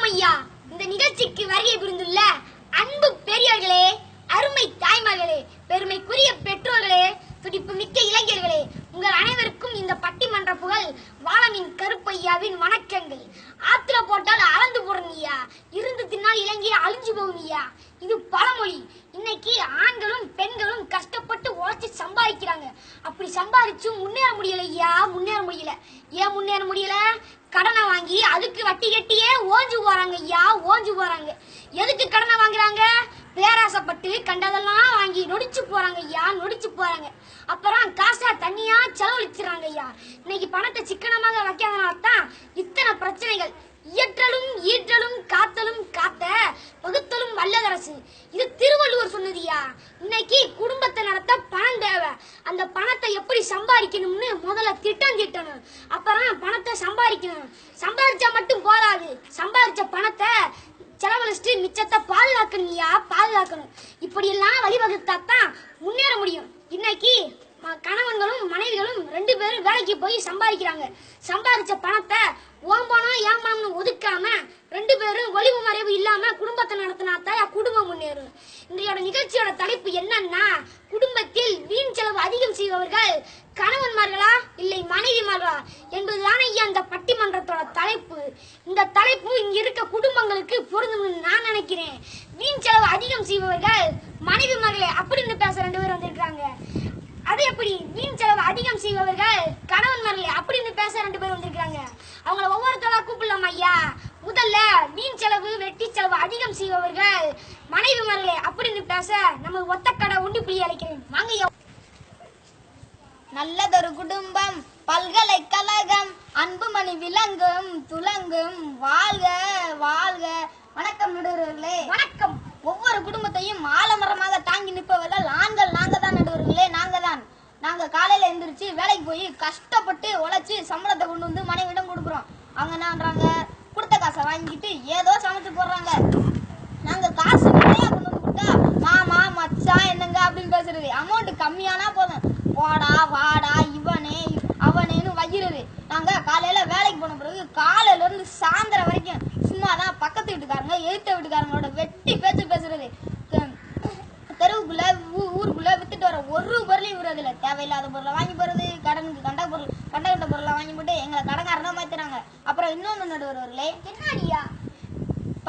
வணக்கம் ஐயா. இந்த நிகழ்ச்சிக்கு வருகை புரிந்துள்ள அன்பு பெரியவர்களே, அருமை தாய்மார்களே, பெருமைக்குரிய பெற்றோர்களே, துடிப்பு மிக்க இளைஞர்களே, உங்கள் அனைவருக்கும் இந்த பட்டிமன்ற புகழ் வாழமின் கருப்பையாவின் வணக்கங்கள். ஆத்துல போட்டால் அளந்து போடணும் ஐயா, இருந்து தின்னால் இலங்கையை அழிஞ்சு போகும் ஐயா. இது பழமொழி. இன்னைக்கு ஆண்களும் பெண்களும் கஷ்டப்பட்டு உழைச்சி சம்பாதிக்கிறாங்க. அப்படி சம்பாதிச்சும் முன்னேற முடியல ஐயா, முன்னேற முடியல. ஏன் முன்னேற முடியல? கடனை வாங்கி அதுக்கு வட்டி கட்டியே ஓஞ்சு போறாங்க ஐயா, ஓஞ்சு போறாங்க. எதுக்கு கடனை வாங்குறாங்க? பேராசப்பட்டு கண்டதெல்லாம் வாங்கி நொடிச்சு போறாங்க ஐயா, நொடிச்சு போறாங்க. அப்புறம் காசா தண்ணியா செலவழிச்சுறாங்க ஐயா. இன்னைக்கு பணத்தை சிக்கனமாக வைக்காதனால தான் இத்தனை பிரச்சனைகள். இயற்றலும் ஈற்றலும் காத்தலும் காத்த பகுத்தலும் வல்லதரசு. இது திருவள்ளுவர் சொன்னதுயா. இன்னைக்கு குடும்பத்தை நடத்த பணம் தேவை. அந்த பணத்தை எப்படி சம்பாதிக்கணும்னு முதல்ல திட்டம் திட்டணும். அப்புறம் பணத்தை சம்பாதிக்கணும். சம்பாதிச்சா மட்டும் போதாது, சம்பாதிச்ச பணத்தை செலவழிச்சுட்டு மிச்சத்தை பாதுகாக்கணும்யா, பாதுகாக்கணும். இப்படி எல்லாம் வழிவகுத்தாத்தான் முன்னேற முடியும். இன்னைக்கு கணவன்களும் மனைவிகளும் 2 பேரும் வேலைக்கு போய் சம்பாதிக்கிறாங்க. சம்பாதிச்ச பணத்தை ஓம்பனம் ஏமாம்னு ஒதுக்காம 2 பேரும் ஒளிவு மறைவு இல்லாம குடும்பத்தை நடத்தினாத்தான் குடும்பம் முன்னேறும். இன்றையோட நிகழ்ச்சியோட தலைப்பு என்னன்னா, குடும்பத்தில் வீண் செலவு அதிகம் செய்பவர்கள் கணவன்மார்களா இல்லை மனைவிமார்களா என்பதுதானே இந்த பட்டிமன்றத்தோட தலைப்பு. இந்த தலைப்பு இங்க இருக்க குடும்பங்களுக்கு பொருந்தும்னு நான் நினைக்கிறேன். வீண் செலவு அதிகம் செய்பவர்கள் மனைவிமார்களே அப்படின்னு பேச 2 பேர் வந்திருக்காங்க. அது எப்படி? வீண் செலவு அதிகம் செய்பவர்கள் கணவன்மார்களே அப்படின்னு பேச 2 பேர் வந்திருக்காங்க. அவங்கள ஒவ்வொருத்தரா கூப்பிடலாம் ஐயா. முதல்ல வீண் செலவு வெட்டி செலவு அதிகம் செய்பவர்கள் மனைவிமார்களே அப்படின்னு பேச நம்ம ஒத்தக்கடை உண்டி புள்ளி அழைக்கிறேன். வாங்க ஐயா. நல்லதொரு குடும்பம் பல்கலைக்கழகம் அன்புமணி விளங்கும் துலங்கும் வாழ்க வாழ்க. வணக்கம் நடுவர்களே. வணக்கம். ஒவ்வொரு குடும்பத்தையும் ஆலமரமாக தாங்கி நிற்பவர்கள் ஆண்கள். நாங்க தான் நடுவர்களே, நாங்க தான். நாங்க காலையில எந்திரிச்சு வேலைக்கு போய் கஷ்டப்பட்டு உழைச்சு சம்பளத்தை கொண்டு வந்து மனைவிடம் கொடுக்குறோம். அவங்க என்னன்றாங்க, கொடுத்த காசை வாங்கிட்டு ஏதோ சமைச்சு போடுறாங்க. நாங்க காசு நிறைய கொண்டு வந்து கொடுத்தா மாமா மச்சான் என்னங்க அப்படின்னு பேசுறது. அமௌண்ட் கம்மியானா போதும், போடா வாடா இவனே அவனேன்னு வைக்கிறது. நாங்க காலையில வேலைக்கு போன பிறகு காலையில இருந்து சாயந்தரம் வரைக்கும் சும்மாதான் பக்கத்து வீட்டுக்காரங்க எதிர்த்த வீட்டுக்காரங்களோட வெட்டி பேச்சு பேசுறது. தெருவுக்குள்ள ஊருக்குள்ள வித்துட்டு வர ஒரு பொருளையும் விடுறதில்ல. தேவையில்லாத பொருளை வாங்கி போறது, கடனுக்கு கண்ட பொருளை வாங்கி போட்டு எங்களை கடன்காரனா மாத்துறாங்க. அப்புறம் இன்னொன்னு நடுவர்களே, என்னடியா,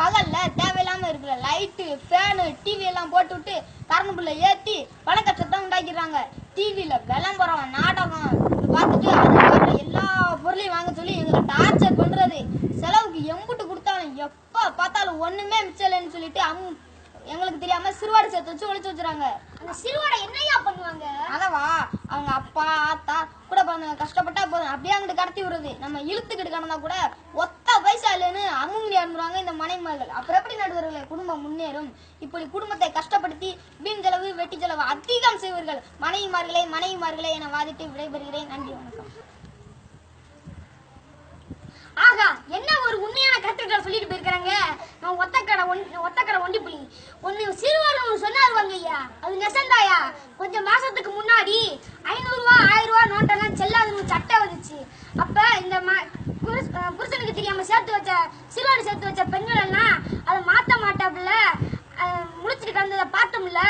பகல்ல தேவையில்லாம இருக்கிற லைட்டு ஃபேனு டிவி எல்லாம் போட்டு விட்டு கரண்ட் பில்லை ஏத்தி பண கஷ்டத்தை உண்டாக்கிறாங்க. டிவியில விளம்பரம் நாடகம் பார்த்துட்டு அது எல்லா பொருளையும் வாங்க சொல்லி எங்களை டார்ச்சர் பண்றது. செலவுக்கு எம்புட்டு கொடுத்தாலும் எப்ப பார்த்தாலும் ஒண்ணுமே மிச்சம் இல்லைன்னு சொல்லிட்டு எங்களுக்கு தெரியாம சிறுவாடை சேர்த்து வச்சு ஒழிச்சு வச்சுறாங்க. அந்த சிறுவாடை என்னையா பண்ணுவாங்க? அதவா அவங்க அப்பா ஆத்தா கூட பிறந்தவங்க கஷ்டப்பட்டா போதும் அப்படியே அங்கிட்டு கடத்தி விடுறது. நம்ம இழுத்துக்கிட்டு கிடந்தா கூட ஒத்த பைசா இல்லைன்னு அமுங்கி அனுப்புறாங்க இந்த மனைவிமார்கள். அப்புறம் எப்படி நடுவர்களே குடும்பம் முன்னேறும்? இப்படி குடும்பத்தை கஷ்டப்படுத்தி வீண் செலவு வெட்டி செலவு அதிகம் செய்வர்கள் மனைவிமார்களே என வாதிட்டு விடைபெறுகிறேன். நன்றி, வணக்கம். ஆகா, என்ன ஒரு உண்மையான கருத்துக்களை சொல்லிட்டு போயிருக்காங்க. நான் ஒத்தக்கடை ஒண்டி புள்ளி ஒன்னு சிறுவர்கள் சொன்னாருவாங்க ஐயா, அது நெசந்தாயா. கொஞ்சம் மாசத்துக்கு முன்னாடி 500 ரூபா 1000 ரூபா நோட்டெல்லாம் செல்லாதுன்னு சட்டம் வந்துச்சு. அப்ப இந்த புருஷனுக்கு தெரியாம சிறுவாடு சேர்த்து வச்ச பெண்கள் எல்லாம் அதை மாத்த மாட்டாப்புல முடிச்சுட்டு கிடந்ததை பார்த்தோம்ல.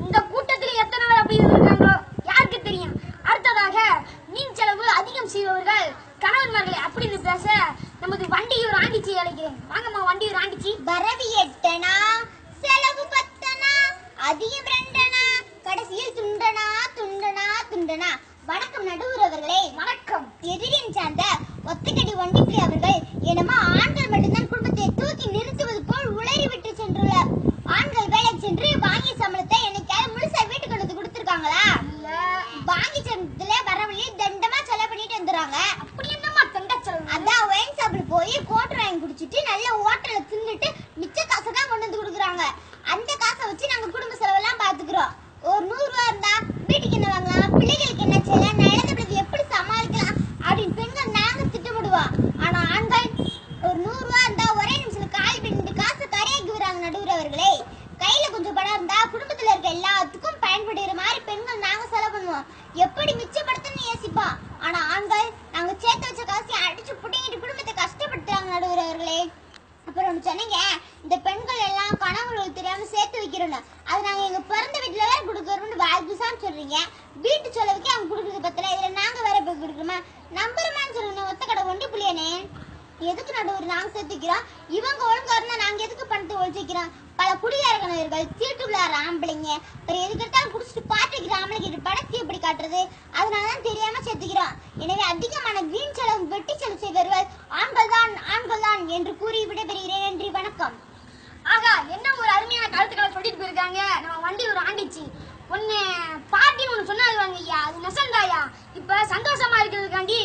இந்த கூட்டத்துல எத்தனை பேர் அப்படி இருக்காங்களோ யாருக்கு தெரியும். அடுத்ததாக மீன் செலவு அதிகம் செய்பவர்கள் கணவன்மார்களே அப்படின்னு பேச நமது வண்டியூர் ஆண்டிச்சி அழைக்கிறேன். வாங்கம்மா வண்டியூர் ஆண்டிச்சி. வரவி 8 செலவு 10 அதிகம் 2 கடைசியில் துண்டனா. வணக்கம் நடுவர் அவர்களே. வணக்கம். எதிரின் சார்ந்த ஒத்தக்கடி வண்டிப்புலி அவர்கள் என்னமா ஆண்கள் மட்டும்தான் குடும்பத்தை தூக்கி நிறுத்துவது போல் உளறி விட்டு சென்றுள்ளார். ஆண்கள் வேலைக்கு சென்று வாங்கிய சம்பளத்தை என்னைக்காவது முழுசா வீட்டுக்கு கொண்டு வந்து கொடுத்துருக்காங்களா? இல்ல. வாங்கி சம்பளத்துல வர வழியே தண்டமா செலவு பண்ணிட்டு வந்துடுறாங்க. அப்படி என்னமா தண்ட செலவு? அதான் ஒயின் ஷாப்ல போய் கோட்டர் வாங்கி குடிச்சிட்டு நல்ல ஹோட்டல்ல தின்னுட்டு மிச்ச காசை தான் கொண்டு வந்து கொடுக்குறாங்க. அந்த காசை வச்சு நாங்க குடும்ப செலவெல்லாம் பாத்துக்கிறோம். ஒரு 100 ரூபா இருந்தா வீட்டுக்கு என்ன வாங்கலாம், பிள்ளைகளுக்கு என்ன செய்யலாம், நடந்தது எப்படி சமாளிக்கலாம் அப்படின்னு பெண்கள் நாங்க திட்டமிடுவோம். ஆனா ஆண்கள் ஒரு 100 ரூபா இருந்தா ஒரே நிமிஷத்துல காலி பண்ணிட்டு காசை கரையாக்கி விடுறாங்க. நடுவர் அவர்களே, கையில கொஞ்சம் பணம் இருந்தா குடும்பத்துல இருக்க எல்லாத்துக்கும் பயன்படுகிற மாதிரி பெண்கள் நாங்க செலவு பண்ணுவோம். எப்படி மிச்சப்படுத்தணும்னு யோசிப்போம். ஆனா ஆண்கள் நாங்க சேர்த்து வச்ச காசை அடிச்சு புட்டிங்கிட்டு குடும்பத்தை கஷ்டப்படுத்துறாங்க நடுவர் அவர்களே. அப்புறம் ஒண்ணு சொன்னீங்க, இந்த பெண்கள் எல்லாம் கணவர்களுக்கு தெரியாம சேர்த்து வைக்கிறோம். அது நாங்க எங்க பிறந்த வீட்டுல வேற கொடுக்கறோம்னு வாய்ப்புசான்னு சொல்றீங்க. வீட்டு செலவுக்கு அவங்க கொடுக்கறது பத்தல, இதுல நாங்க வேற போய் கொடுக்குறோமா? நம்புறமான்னு சொல்லுங்க. ஒத்த கடை ஒண்டி புள்ளியானே எதுக்கு நடுவர் நாங்க சேர்த்துக்கிறோம்? இவங்க ஒழுங்கா இருந்தா நாங்க எதுக்கு பணத்தை ஒழிச்சிக்கிறோம்? பல குடியாரகணவர்கள் தீட்டு விளையாடுற ஆம்பளைங்க அப்புறம் எதுக்கு எடுத்தாலும் குடிச்சிட்டு பாட்டுக்கிற ஆம்பளைக்கு படத்தை எப்படி காட்டுறது? அதனாலதான் தெரியாம சேர்த்துக்கிறோம். எனவே அதிகமான வீண் செலவு வெட்டி செலவு செய்வர்கள் ஆண்கள் தான் என்று கூறி விடைபெறுகிறேன். நன்றி, வணக்கம். ஆகா, என்ன ஒரு அருமையான கருத்துக்களை சொல்லிட்டு போயிருக்காங்க நம்ம வண்டி ஒரு ஆண்டிச்சு. ஒன்னு பார்ட்டின்னு ஒண்ணு சொன்னாங்க ஐயா, அது நெசந்தாயா. இப்ப சந்தோஷமா இருக்கிறதுக்காண்டி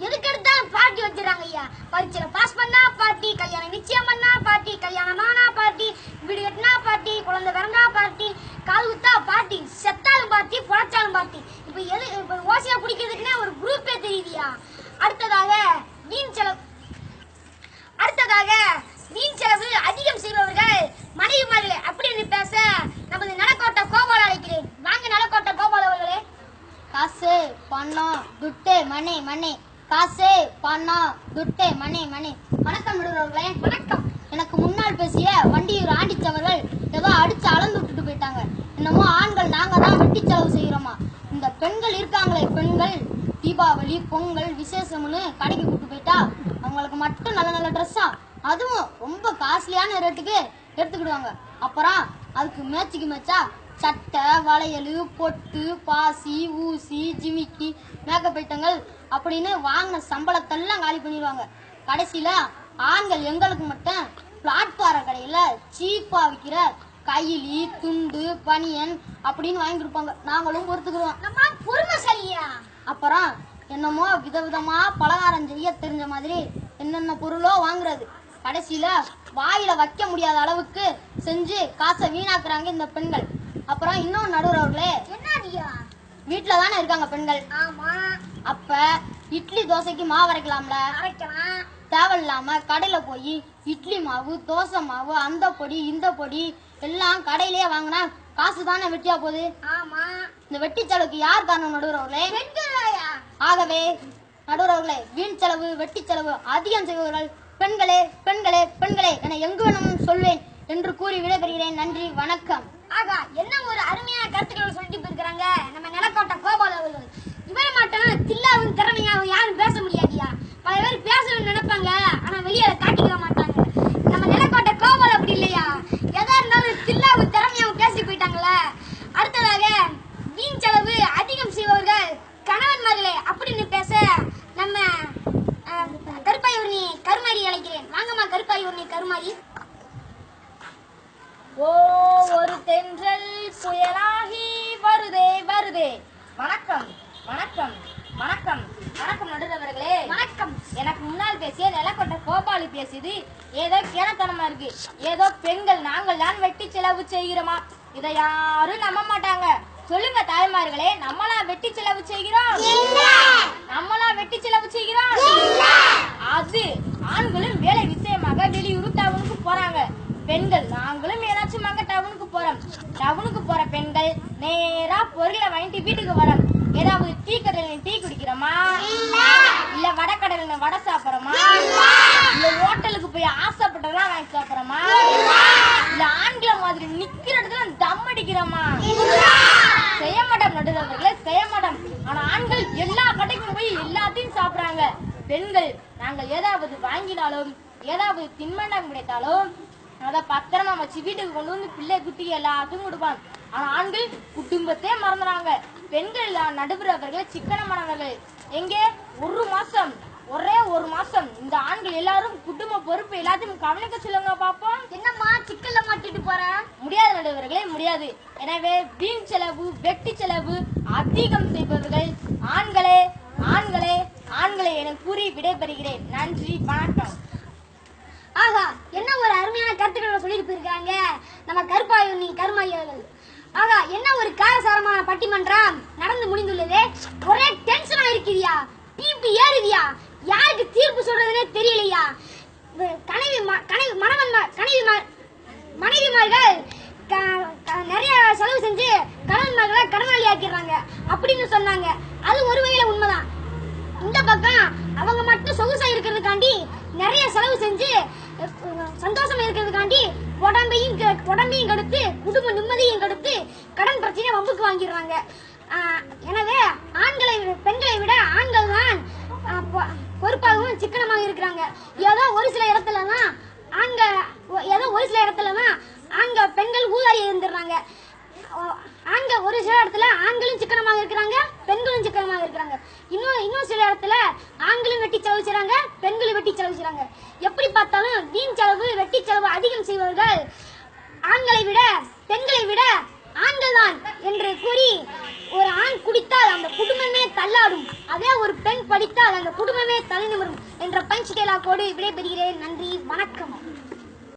எதுக்கு எடுத்தாலும் பார்ட்டி வச்சிடறாங்க ஐயா. பரீட்சையில பாஸ் பண்ணா பார்ட்டி, கல்யாணம் நிச்சயம் பண்ணா பார்ட்டி, கல்யாணம் ஆனா பார்ட்டி, வீடு கட்டினா பார்ட்டி, குழந்தை பிறந்தா பார்ட்டி, கால் குத்தா பார்ட்டி, செத்தாலும் பார்ட்டி, பொழைச்சாலும் பார்ட்டி. இப்ப ஓசியா குடிக்கிறதுக்குன்னே ஒரு குரூப்பே தெரியுதியா. அடுத்ததாக வீண் செலவு அதிகம் செய்பவர்கள் மனைவிமார்களே அப்படின்னு பேச நமது நலக்கோட்டை கோபால அழைக்கிறேன். வாங்க நலக்கோட்டை கோபால் அவர்களே. காசு பணம் துட்டு மணி மணி, காசு பணம் துட்டு மணி மணி. வணக்கம் நடுவர்களே. வணக்கம். எனக்கு முன்னால் பேசிய வண்டியூர் ஆண்டிச்சவர்கள் ஏதோ அடிச்சு அளந்து விட்டுட்டு போயிட்டாங்க. என்னமோ ஆண்கள் நாங்க தான் வெட்டி செலவு செய்யறோமா? இந்த பெண்கள் இருக்காங்களே, பெண்கள் தீபாவளி பொங்கல் விசேஷம்னு கடைக்கு கூட்டு போயிட்டா அவங்களுக்கு மட்டும் நல்ல நல்ல ட்ரெஸ்ஸா, அதுவும் ரொம்ப காஸ்ட்லியான ரேட்டுக்கு எடுத்துக்கிடுவாங்க. அப்புறம் அதுக்கு மேட்சா சட்டை வளையல் பொட்டு பாசி ஊசி ஜிமிக்கி மேக்கப் ஐட்டங்கள் அப்படின்னு வாங்கின சம்பளத்தெல்லாம் காலி பண்ணிடுவாங்க. கடைசியில ஆண்கள் எங்களுக்கு மட்டும் பிளாட்பார கடையில சீப்பா விற்கிற கைலி துண்டு பனியன் அப்படின்னு வாங்கி கொடுப்பாங்க. நாங்களும் பொறுத்துக்குறோம். நம்ம பொறுமைசாலியா. அப்புறம் என்னமோ விதவிதமா பலகாரம் செய்ய தெரிஞ்ச மாதிரி என்னென்ன பொருளோ வாங்குறது. கடைசியில வாயில வைக்க முடியாத அளவுக்கு செஞ்சு காசை வீணாக்குறாங்க இந்த பெண்கள். அப்புறம் இன்னும் நடுவர்களே, என்னடியா? வீட்டுல தானே இருக்காங்க பெண்கள். ஆமா. அப்ப இட்லி தோசைக்கு மாவு அரைக்கலாம்ல? அரைக்கலாம். தேவையில்லாம கடையில போய் இட்லி மாவு தோசை மாவு அந்த பொடி இந்த பொடி எல்லாம் கடையிலேயே வாங்கினா காசு தானே வெட்டியா போகுது. ஆமா. இந்த வெட்டி செலவுக்கு யார் காரணம் நடுவர்களே? பெண்களாயா? ஆகவே நடுவர்களே, வீண் செலவு வெட்டி செலவு அதிகம் செய்பவர்கள் பெண்களே பெண்களே பெண்களே என எங்கு வேணும் சொல்வேன் என்று கூறி விடைபெறுகிறேன். நன்றி, வணக்கம். ஆகா, என்ன ஒரு அருமையான கருத்துக்களை சொல்லிட்டு போயிருக்கிறாங்க நம்ம நிலக்கோட்டை கோபால் அவர்கள். இவரை மட்டும் தில்லாவும் திறமையாவும் யாரும் பேச முடியாதியா. பல பேர் பேசணும்னு நினைப்பாங்க, ஆனா வெளியே காட்டிக்க மாட்டாங்க. நம்ம நிலக்கோட்டை கோபால் அப்படி இல்லையா, எதா இருந்தாலும் தில்லாவும் திறமையாவும் பேசி போயிட்டாங்கள. அடுத்ததாக வீண் செலவு அதிகம் செய்பவர்கள் கணவன்மார்களே அப்படின்னு பேச நம்ம கருப்பாயூர்னி கருமாரி அழைக்கிறேன். வாங்கம்மா கருப்பாயூர்னி கருமாரி. ஓ ஒரு தென்றல் புயலாகி வருதே வருதே. வணக்கம் வணக்கம் வணக்கம் வணக்கம் நடுவர்களே. வணக்கம். எனக்கு முன்னால் பேசிய நிலக்கோட்டை கோபாலு பேசியது ஏதோ கேனத்தனமா இருக்கு. ஏதோ பெண்கள் நாங்கள் தான் வெட்டி செலவு செய்கிறோமா? இதை யாரும் நம்ப மாட்டாங்க. சொல்லுங்க தாய்மார்களே, நம்மளா வெட்டி செலவு செய்கிறோம்? நம்மளா வெட்டி செலவு செய்கிறோம்? அது ஆண்களும் வேலை விஷயமாக வெளியூர் டவுனுக்கு போறாங்க. பெண்கள் நாங்களும் ஏதாச்சும் டவுனுக்கு போறோம். டவுனுக்கு போற பெண்கள் நேரா பொருளை வாங்கிட்டு வீட்டுக்கு வரோம். ஏதாவது டீ கடையில டீ குடிக்கிறோமா? இல்ல வடை கடையில வடை சாப்பிடுறோமா? இல்ல ஹோட்டலுக்கு போய் ஆசைப்பட்டதெல்லாம் வாங்கி சாப்பிடுறோமா? இல்ல ஆண்களை மாதிரி நிக்கிற இடத்துல தம் அடிக்கிறோமா? செய்ய மாட்டோம் நடுவர்களே, செய்ய மாட்டோம். ஆனா ஆண்கள் எல்லா கடைக்கும் போய் எல்லாத்தையும் சாப்பிடுறாங்க. பெண்கள் நாங்கள் ஏதாவது வாங்கினாலும் ஏதாவது தின்பண்டம் கிடைத்தாலும் அதை பத்திரமா வச்சு வீட்டுக்கு கொண்டு வந்து பிள்ளை குட்டி எல்லாத்தையும் கொடுப்பாங்க. ஆனா ஆண்கள் குடும்பத்தையே மறந்துறாங்க. பெண்கள் நடுவர்கள் சிக்கனமானவர்கள். எங்கே ஒரே ஒரு மாசம் இந்த ஆண்கள் எல்லாரும் குடும்ப பொறுப்பு எல்லாத்தையும் கவனிக்க சொல்லுங்க பாப்போம். என்னம்மா சிக்கல்ல மாட்டிட்டு போற? முடியாது நடுவர்களே, முடியாது. எனவே வீண் செலவு வெட்டி செலவு அதிகம் செய்பவர்கள் ஆண்களே ஆண்களே ஆண்களே என கூறி விடைபெறுகிறேன். நன்றி, வணக்கம். ஆகா, என்ன ஒரு அருமையான கருத்துக்களை சொல்லிட்டு போயிருக்காங்க நம்ம கருப்பாயூர்னி கருமாரி அவர்கள். ஆகா, என்ன ஒரு காரசாரமான பட்டிமன்றம் நடந்து முடிந்துள்ளது. ஒரே டென்ஷனா இருக்குதியா, பிபி ஏறுதியா, யாருக்கு தீர்ப்பு சொல்றதுன்னே தெரியலையா. மனைவிமார்கள் நிறைய செலவு செஞ்சு கணவன்மார்களை கடனாளி ஆக்கிடுறாங்க அப்படின்னு சொன்னாங்க. அது ஒரு வகையில உண்மைதான். இந்த பக்கம் அவங்க மட்டும் சொகுசா இருக்கிறதுக்காண்டி நிறைய செலவு செஞ்சு சந்தோஷமா இருக்கிறதுக்காண்டி உடம்பையும் கெடுத்து குடும்ப நிம்மதியும் கெடுத்து கடன் பிரச்சனையை வம்புக்கு வாங்கிடுறாங்க. எனவே பெண்களை விட ஆண்கள் தான் பொறுப்பாகவும் சிக்கனமாக இருக்கிறாங்க. ஏதோ ஒரு சில இடத்துலதான் பெண்கள் ஊதாரியா இருந்துடுறாங்க. ஒரு சில இடத்துல ஆண்களும் சிக்கனமாக இருக்கிறாங்க, பெண்களும் சிக்கனமாக இருக்கிறாங்க. இன்னும் சில இடத்துல ஆண்களும் வெட்டி செலவு செய்றாங்க, பெண்களும் வெட்டி செலவு செய்றாங்க. எப்படி பார்த்தாலும் வீண் செலவு வெட்டி செலவு அதிகம் செய்வர்கள் பெண்களை விட ஆண்கள் தான் என்று கூறி, ஒரு ஆண் குடித்தால் அந்த குடும்பமே தள்ளாடும், அதே ஒரு பெண் படித்தால் அந்த குடும்பமே தலை நிமிரும் என்ற பஞ்ச் டயலாக்கோடு விடைபெறுகிறேன். நன்றி, வணக்கம்.